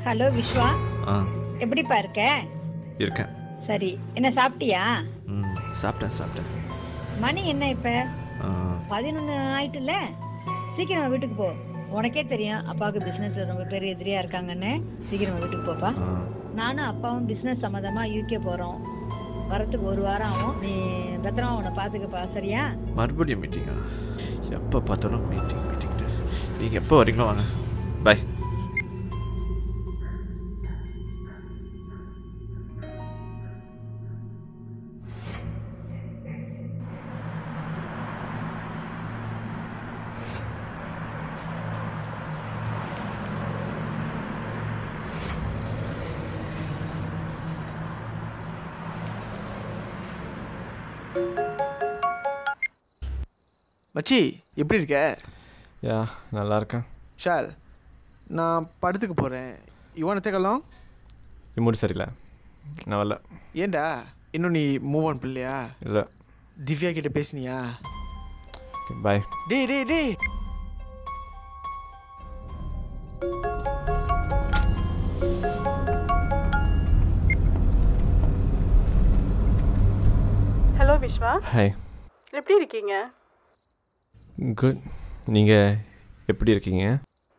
Hello Vishwa, எப்படிப்பா இருக்க? இருக்கேன். சரி, என்ன சாப்பிட்டியா? சாப்பிட்டேன். மணி என்ன இப்ப? 11 ஆயிட்டுல. சீக்கிரமா வீட்டுக்கு போ. உனக்கே தெரியும் அப்பாவுக்கு பிசினஸ் ரொம்ப பெரிய எதிரியா இருக்காங்கன்னு. சீக்கிரமா வீட்டுக்கு போப்பா. நானும் அப்பாவும் பிசினஸ் சம்மந்தமா யூகே போறோம். வரத்துக்கு 1 வாரம் ஆகும். நீ பத்திரமா உன்னை பாத்துக்கப்பா, சரியா? மறுபடியும் மீட்டிங்கா? எப்போ பார்த்தாலும் மீட்டிங். நீங்கள் எப்போ வரீங்களோ வாங்க. பாய். மச்சி, எப்படி இருக்க? யா, நல்லா இருக்கேன். ஷால், நான் படத்துக்கு போகிறேன். யுவான தேக்கலாம்? மூடு சரியில்லை, நான் வரல. ஏண்டா, இன்னும் நீ மூவ் ஆன் பண்ணலையா? இல்லை. திவ்யா கிட்ட பேசினியா? பாய். டே ஹலோ விஸ்வா. ஹாய். எப்படி இருக்கீங்க? குட். நீங்கள் எப்படி இருக்கீங்க?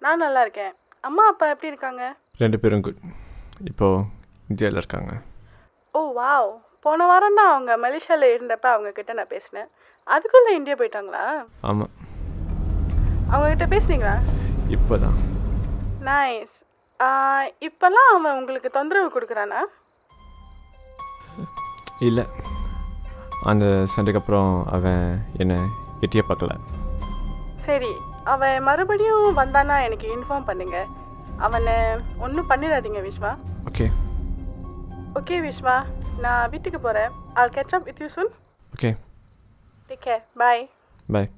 நான் நல்லா இருக்கேன். அம்மா அப்பா எப்படி இருக்காங்க? 2 பேரும் குட். இப்போது இந்தியாவில் இருக்காங்க. ஓ வாவ். போன வாரம் தான் அவங்க மலேசியாவில் இருந்தப்ப அவங்கக்கிட்ட நான் பேசினேன். அதுக்குள்ளே இந்தியா போயிட்டாங்களா? ஆமாம். அவங்கக்கிட்ட பேசுனீங்களா? இப்போ தான். நைஸ். இப்போல்லாம் அவன் உங்களுக்கு தொந்தரவு கொடுக்குறானா? இல்லை, அந்த சண்டைக்கு அப்புறம் அவன் என்னை எட்டியே பார்க்கல. சரி, அவன் மறுபடியும் வந்தானா எனக்கு இன்ஃபார்ம் பண்ணுங்க. அவனை ஒன்றும் பண்ணிடாதீங்க விஸ்வா. ஓகே. ஓகே விஸ்வா, நான் வீட்டுக்கு போகிறேன். I'll catch up with you soon. Okay. Take care. Bye. Bye.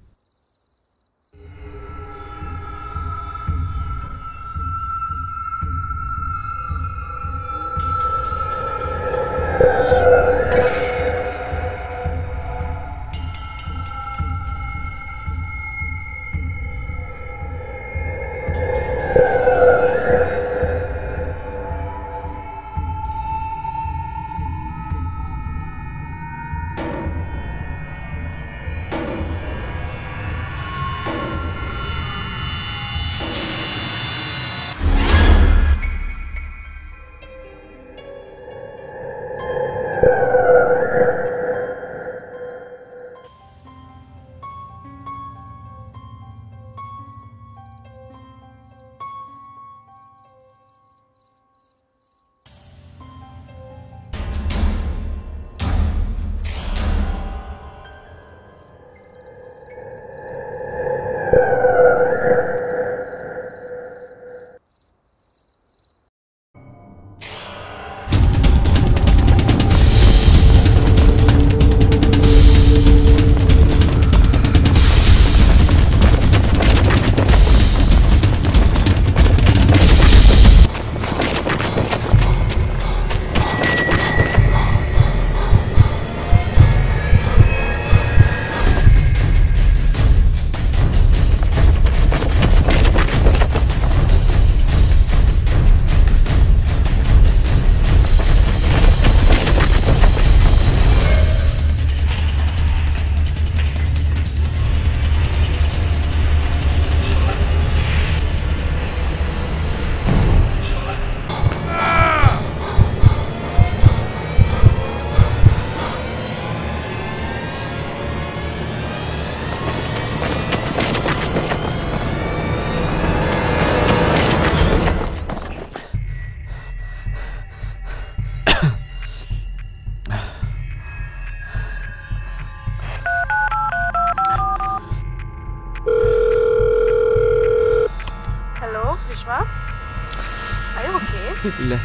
இல்லை,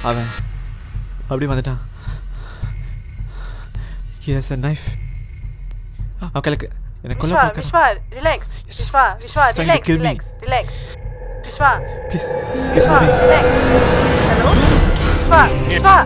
அவன் அப்படி வந்துட்டான். Yes, a knife. அவன் கையில என்ன கொல்ல பார்க்கறான். Viswa, relax. Viswa, relax. Viswa, please Viswa, relax. Hello Viswa.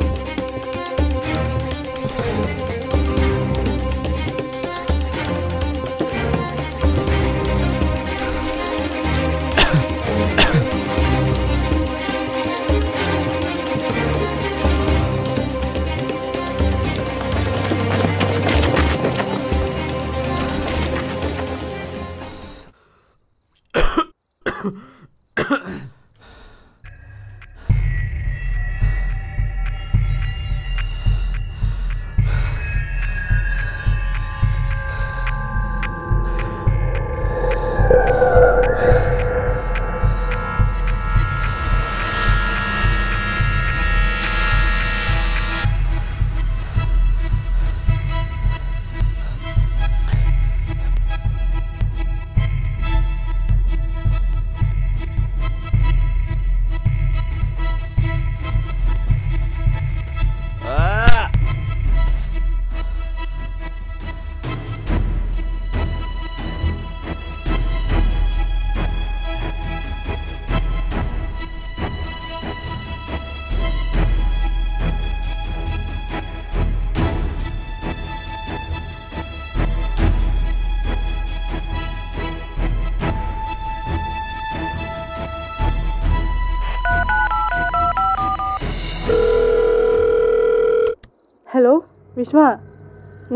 Hello Viswa,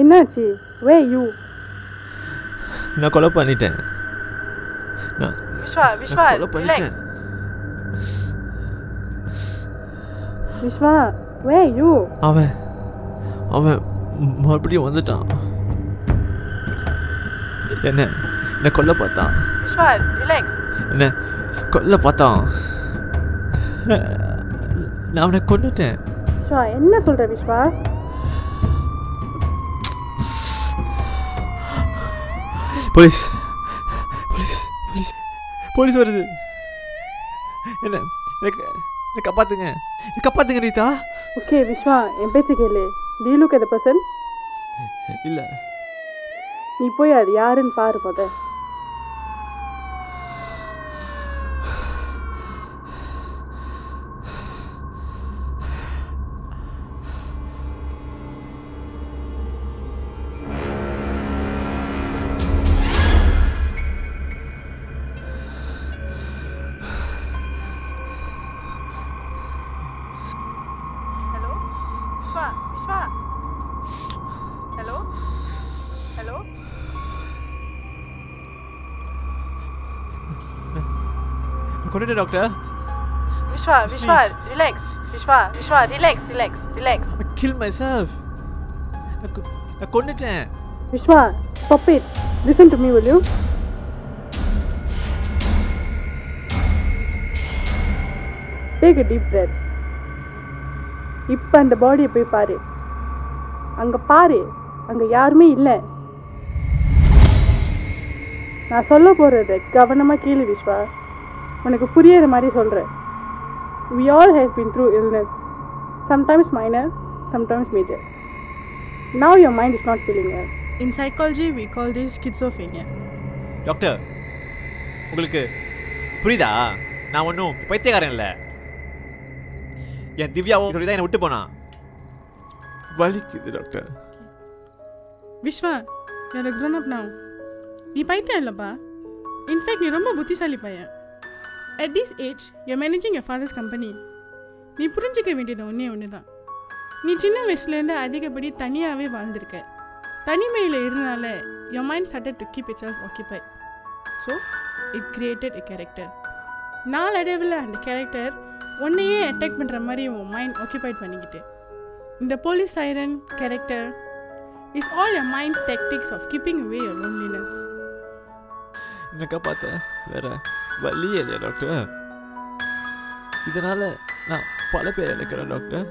என்னாச்சு? Where you? நான் கொலை பண்ணிட்டேன். விஸ்வா விஸ்வா கொலை பண்ணிட்டேன். Viswa, where you? அவன் மறுபடியும் வந்துட்டான். என்ன கொல்ல பார்த்தான். விஸ்வா, ரிலாக்ஸ். என்ன கொல்ல பார்த்தான். நான் அவனை கொன்னுட்டேன். விஸ்வா, என்ன சொல்ற Viswa? Police police police police வருது. என்ன காப்பாத்துங்க ரீதா. ஓகே விஸ்வா, என் பேச்சு கேளு. Do you look at the person? இல்லை. நீ போய் அது யாருன்னு பாரு போத. கொண்டுட்டேன் doctor. Viswa, relax. Viswa, relax. I killed myself. நான் கொண்டுட்டேன். Vishwa, stop it. Listen to me, will you? Take a deep breath. இப்போ அந்த பாடியை போய் பாரு. அங்கே யாருமே இல்லை. நான் சொல்ல போகிறத கவனமாக கேளு விஸ்வா. உனக்கு புரியுற மாதிரி சொல்கிறேன். We all have been through illness. Sometimes minor, sometimes major. Now your mind is not feeling well. In psychology, we call this schizophrenia. Doctor, உங்களுக்கு புரியுதா? நான் ஒன்றும் பைத்தியக்காரன் இல்லை. என் திவ்யாவும் சொல்லி தான் என்னை விட்டு போனான். வலிக்குது doctor. Viswa, you're a grown up now. நீ பைத்தியம் இல்லைப்பா. இன்ஃபேக்ட் நீ ரொம்ப புத்திசாலி பையன். At this age, you're managing your father's company. நீ புரிஞ்சிக்க வேண்டியது ஒன்று தான். நீ சின்ன வயசுலேருந்து அதிகப்படி தனியாகவே வாழ்ந்திருக்க. தனிமையில் இருந்தனால your mind started to keep itself occupied. So, it created a character. நாளடைவில் அந்த கேரக்டர் உன்னையே அட்டாக் பண்ணுற மாதிரி உன் மைண்ட் ஆக்கியபைட் பண்ணிக்கிட்டு. இந்த police siren character is all your mind's tactics of keeping away your loneliness. என்னக்கா பார்த்தா வேற வழியே இல்லையா டாக்டர்? இதனால் நான் பல பேர் இழக்கிறேன் டாக்டர்.